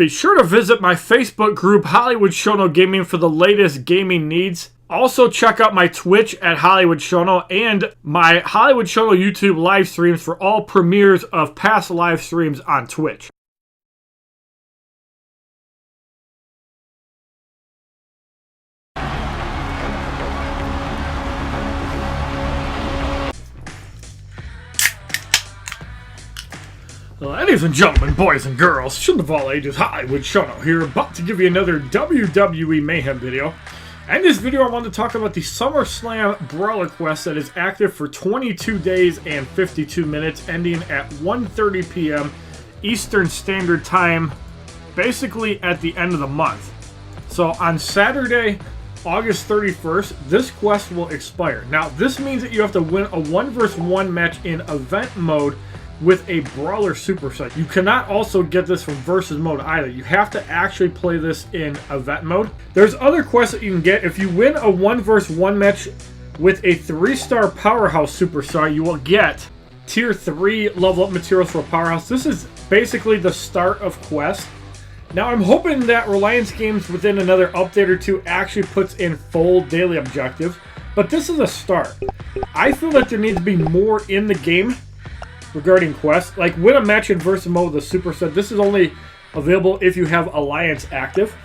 Be sure to visit my Facebook group, HollywoodShono Gaming, for the latest gaming needs. Also, check out my Twitch at HollywoodShono and my HollywoodShono YouTube live streams for all premieres of past live streams on Twitch. Ladies and gentlemen, boys and girls, children of all ages, HollywoodShono here, about to give you another WWE Mayhem video. In this video, I want to talk about the Summerslam Brawler quest that is active for 22 days and 52 minutes, ending at 1:30 p.m. Eastern Standard Time, basically at the end of the month. So on Saturday, August 31st, this quest will expire. Now, this means that you have to win a 1 vs 1 match in event mode with a Brawler Superstar. You cannot also get this from versus mode either. You have to actually play this in event mode. There's other quests that you can get. If you win a 1 vs 1 match with a 3-star Powerhouse Superstar, you will get Tier 3 level up materials for a Powerhouse. This is basically the start of quest. Now, I'm hoping that Reliancegames within another update or two actually puts in full daily objectives, but this is a start. I feel that there needs to be more in the game regarding quests. Like, win a match in versus mode with a Superstar. This is only available if you have Alliance active.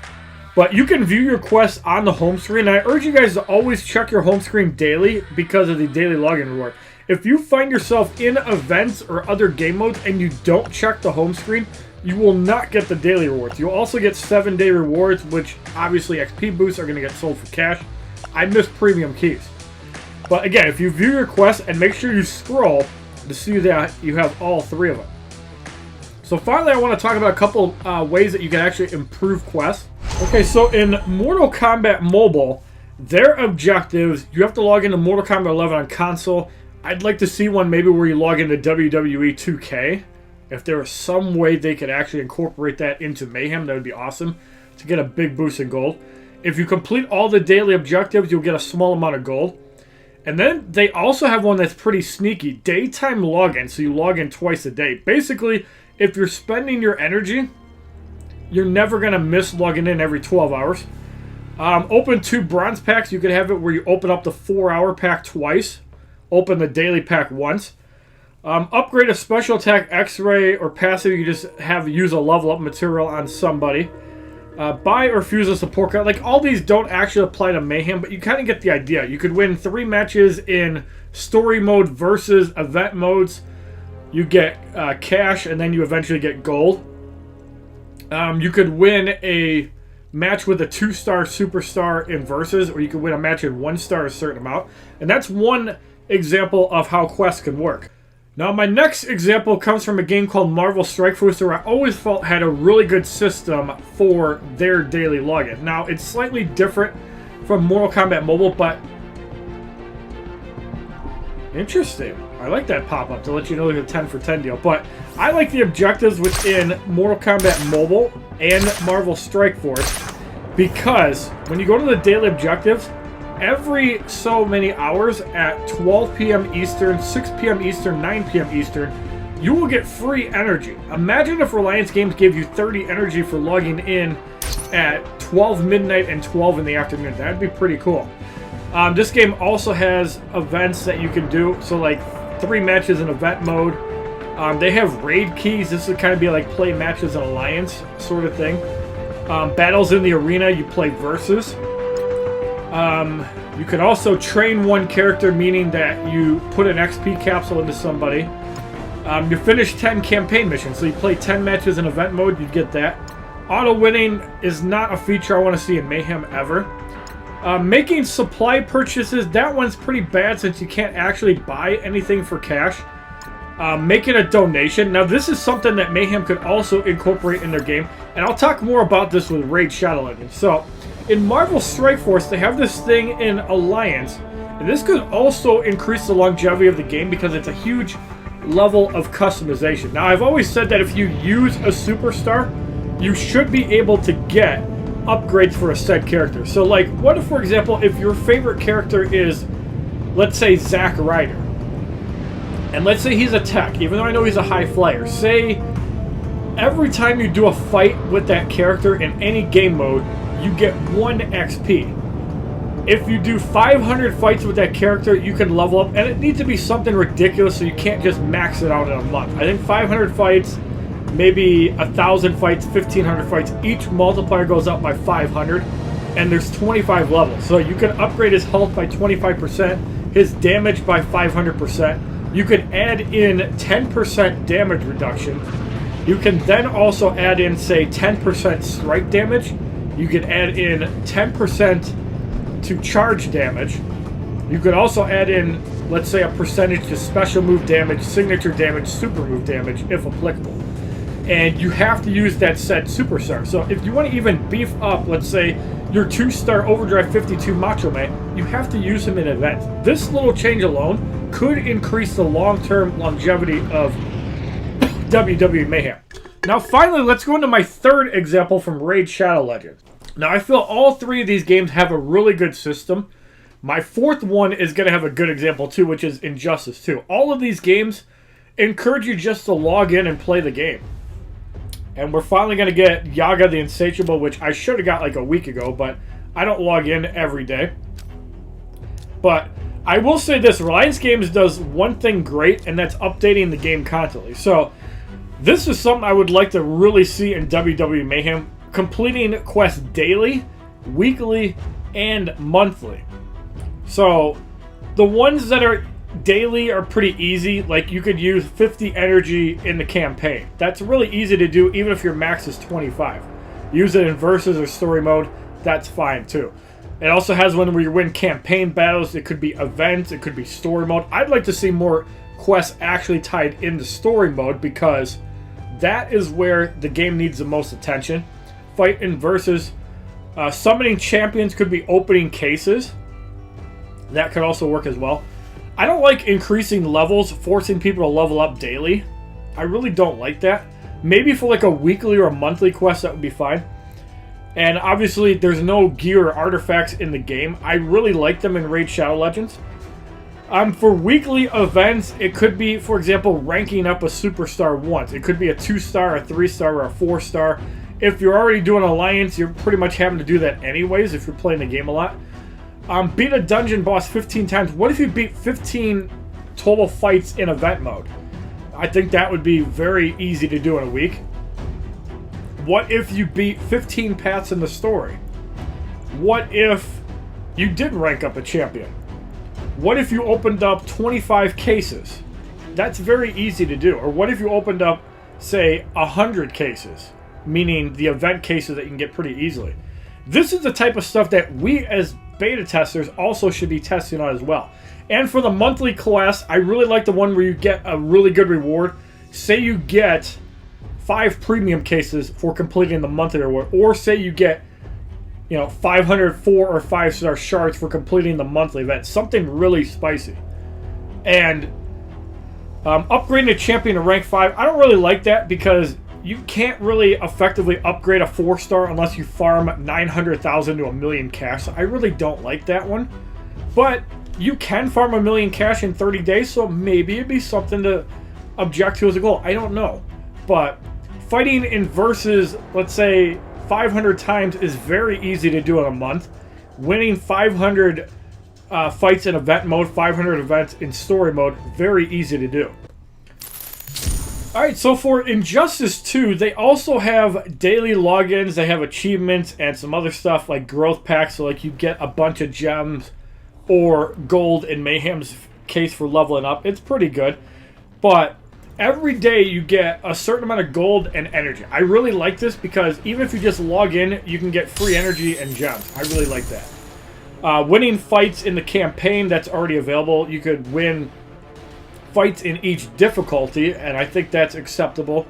But you can view your quests on the home screen. I urge you guys to always check your home screen daily because of the daily login reward. If you find yourself in events or other game modes and you don't check the home screen, you will not get the daily rewards. You'll also get 7-day rewards, which obviously XP boosts are going to get sold for cash. I miss premium keys. But again, if you view your quests and make sure you scroll to see that you have all 3 of them. So finally, I want to talk about a couple ways that you can actually improve quests. Okay, so in Mortal Kombat Mobile, their objectives, you have to log into Mortal Kombat 11 on console. I'd like to see one maybe where you log into WWE 2K. If there was some way they could actually incorporate that into Mayhem, that would be awesome to get a big boost in gold. If you complete all the daily objectives, you'll get a small amount of gold. And then they also have one that's pretty sneaky, daytime login, so you log in twice a day. Basically, if you're spending your energy, you're never going to miss logging in every 12 hours. Open 2 bronze packs. You could have it where you open up the 4-hour pack twice, open the daily pack once. Upgrade a special attack, X-ray, or passive. You just use a level up material on somebody. Buy or fuse a support card. Like, all these don't actually apply to Mayhem, but you kind of get the idea. You could win 3 matches in story mode versus event modes. You get cash, and then you eventually get gold. You could win a match with a 2-star Superstar in versus, or you could win a match in 1-star a certain amount. And that's one example of how quests can work. Now, my next example comes from a game called Marvel Strike Force, where I always felt had a really good system for their daily login. Now, it's slightly different from Mortal Kombat Mobile, but interesting. I like that pop-up to let you know there's a 10 for 10 deal. But I like the objectives within Mortal Kombat Mobile and Marvel Strike Force because when you go to the daily objectives, every so many hours at 12 p.m. Eastern, 6 p.m. Eastern, 9 p.m. Eastern, you will get free energy. Imagine if Reliancegames gave you 30 energy for logging in at 12 midnight and 12 in the afternoon. That'd be pretty cool. This game also has events that you can do. So like 3 matches in event mode. They have raid keys. This would kind of be like play matches in Alliance sort of thing. Battles in the arena, you play versus. You can also train one character, meaning that you put an XP capsule into somebody. You finish 10 campaign missions, so you play 10 matches in event mode, you get that. Auto winning is not a feature I want to see in Mayhem ever. Making supply purchases, that one's pretty bad since you can't actually buy anything for cash. Making a donation. Now, this is something that Mayhem could also incorporate in their game, and I'll talk more about this with Raid Shadow Legends. So, in Marvel Strike Force, they have this thing in Alliance, and this could also increase the longevity of the game because it's a huge level of customization. Now, I've always said that if you use a Superstar, you should be able to get upgrades for a said character. So, like, what if, for example, if your favorite character is, let's say, Zack Ryder, and let's say he's a tech, even though I know he's a high flyer. Say every time you do a fight with that character in any game mode, you get 1 XP. If you do 500 fights with that character, you can level up, and it needs to be something ridiculous, so you can't just max it out in a month. I think 500 fights, maybe 1,000 fights, 1,500 fights, each multiplier goes up by 500, and there's 25 levels. So you can upgrade his health by 25%, his damage by 500%. You can add in 10% damage reduction. You can then also add in, say, 10% strike damage. You can add in 10% to charge damage. You could also add in, let's say, a percentage to special move damage, signature damage, super move damage, if applicable. And you have to use that said superstar. So if you want to even beef up, let's say, your 2-star Overdrive 52 Macho Man, you have to use him in events. This little change alone could increase the long-term longevity of WWE Mayhem. Now finally, let's go into my third example from Raid Shadow Legends. Now I feel all 3 of these games have a really good system. My 4th one is going to have a good example too, which is Injustice 2. All of these games encourage you just to log in and play the game. And we're finally going to get Yaga the Insatiable, which I should have got like a week ago, but I don't log in every day. But I will say this, Reliancegames does one thing great, and that's updating the game constantly. So this is something I would like to really see in WWE Mayhem, completing quests daily, weekly, and monthly. So the ones that are daily are pretty easy. Like, you could use 50 energy in the campaign. That's really easy to do, even if your max is 25. Use it in versus or story mode, that's fine too. It also has one where you win campaign battles. It could be events, it could be story mode. I'd like to see more quests actually tied into story mode, because that is where the game needs the most attention. Fight in versus. Summoning champions could be opening cases. That could also work as well. I don't like increasing levels, forcing people to level up daily. I really don't like that. Maybe for like a weekly or a monthly quest, that would be fine. And obviously, there's no gear or artifacts in the game. I really like them in Raid Shadow Legends. For weekly events, it could be, for example, ranking up a superstar once. It could be a 2-star, a 3-star, or a 4-star. If you're already doing Alliance, you're pretty much having to do that anyways if you're playing the game a lot. Beat a dungeon boss 15 times. What if you beat 15 total fights in event mode? I think that would be very easy to do in a week. What if you beat 15 paths in the story? What if you did rank up a champion? What if you opened up 25 cases? That's very easy to do. Or what if you opened up, say, 100 cases? Meaning the event cases that you can get pretty easily. This is the type of stuff that we as beta testers also should be testing on as well. And for the monthly quest, I really like the one where you get a really good reward. Say you get 5 premium cases for completing the monthly reward, or say you get, 500 4 or 5-star shards for completing the monthly event. Something really spicy. And upgrading a champion to rank 5, I don't really like that, because you can't really effectively upgrade a 4-star unless you farm 900,000 to 1,000,000 cash. So I really don't like that one. But you can farm 1,000,000 cash in 30 days, so maybe it'd be something to object to as a goal. I don't know. But fighting in versus, let's say, 500 times is very easy to do in a month. Winning 500 fights in event mode, 500 events in story mode, very easy to do. Alright, so for Injustice 2, they also have daily logins, they have achievements, and some other stuff like growth packs, so like you get a bunch of gems or gold in Mayhem's case for leveling up. It's pretty good. But every day you get a certain amount of gold and energy. I really like this because even if you just log in, you can get free energy and gems. I really like that. Winning fights in the campaign that's already available. You could win fights in each difficulty, and I think that's acceptable.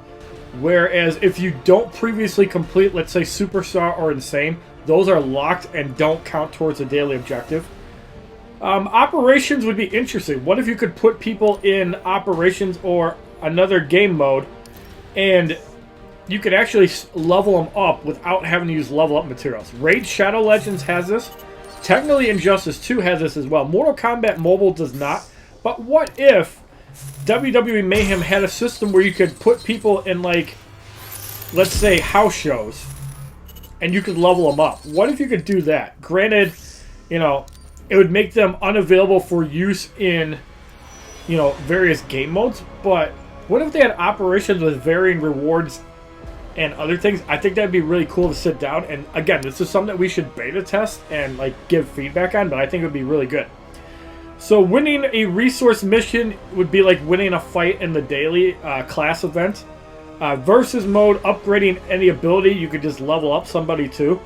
Whereas if you don't previously complete, let's say, Superstar or Insane, those are locked and don't count towards a daily objective. Operations would be interesting. What if you could put people in operations or another game mode, and you could actually level them up without having to use level up materials? Raid Shadow Legends has this. Technically, Injustice 2 has this as well. Mortal Kombat Mobile does not. But what if WWE Mayhem had a system where you could put people in, like, let's say, house shows, and you could level them up. What if you could do that? Granted, you know, it would make them unavailable for use in, you know, various game modes, but what if they had operations with varying rewards and other things? I think that'd be really cool to sit down, and again, this is something that we should beta test and like give feedback on, but I think it would be really good. So winning a resource mission would be like winning a fight in the daily class event. Versus mode, upgrading any ability, you could just level up somebody too.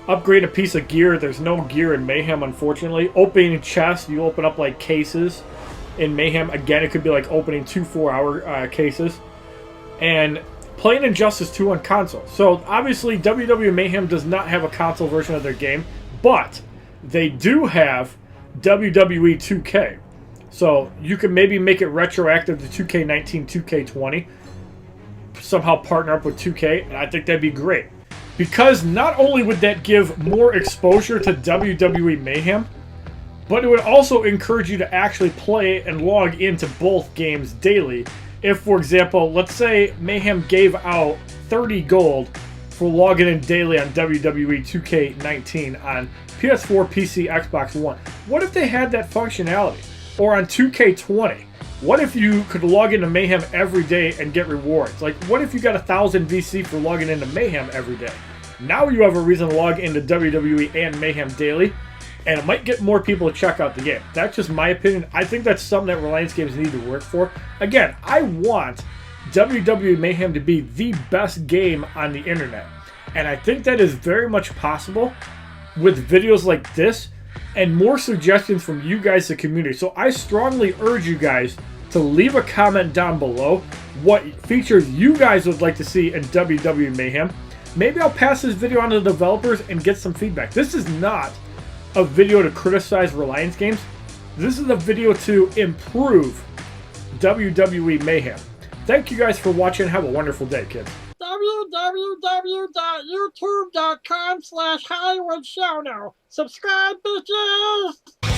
Upgrade a piece of gear, there's no gear in Mayhem, unfortunately. Opening chests, you open up like cases in Mayhem. Again, it could be like opening 2 4-hour cases. And playing Injustice 2 on console. So obviously WWE Mayhem does not have a console version of their game, but they do have WWE 2K. So you could maybe make it retroactive to 2K19, 2K20. Somehow partner up with 2K, and I think that'd be great. Because not only would that give more exposure to WWE Mayhem, but it would also encourage you to actually play and log into both games daily. If, for example, let's say Mayhem gave out 30 gold for logging in daily on WWE 2K19 on PS4, PC, Xbox One. What if they had that functionality? Or on 2K20? What if you could log into Mayhem every day and get rewards? Like, what if you got 1,000 VC for logging into Mayhem every day? Now you have a reason to log into WWE and Mayhem daily, and it might get more people to check out the game. That's just my opinion. I think that's something that Reliancegames need to work for. Again, I want WWE Mayhem to be the best game on the internet, and I think that is very much possible with videos like this and more suggestions from you guys, the community. So I strongly urge you guys to leave a comment down below what features you guys would like to see in WWE Mayhem. Maybe I'll pass this video on to the developers and get some feedback. This is not a video to criticize Reliancegames. This is a video to improve WWE Mayhem. Thank you guys for watching. Have a wonderful day, kids. www.youtube.com/HollywoodShono. Subscribe, bitches!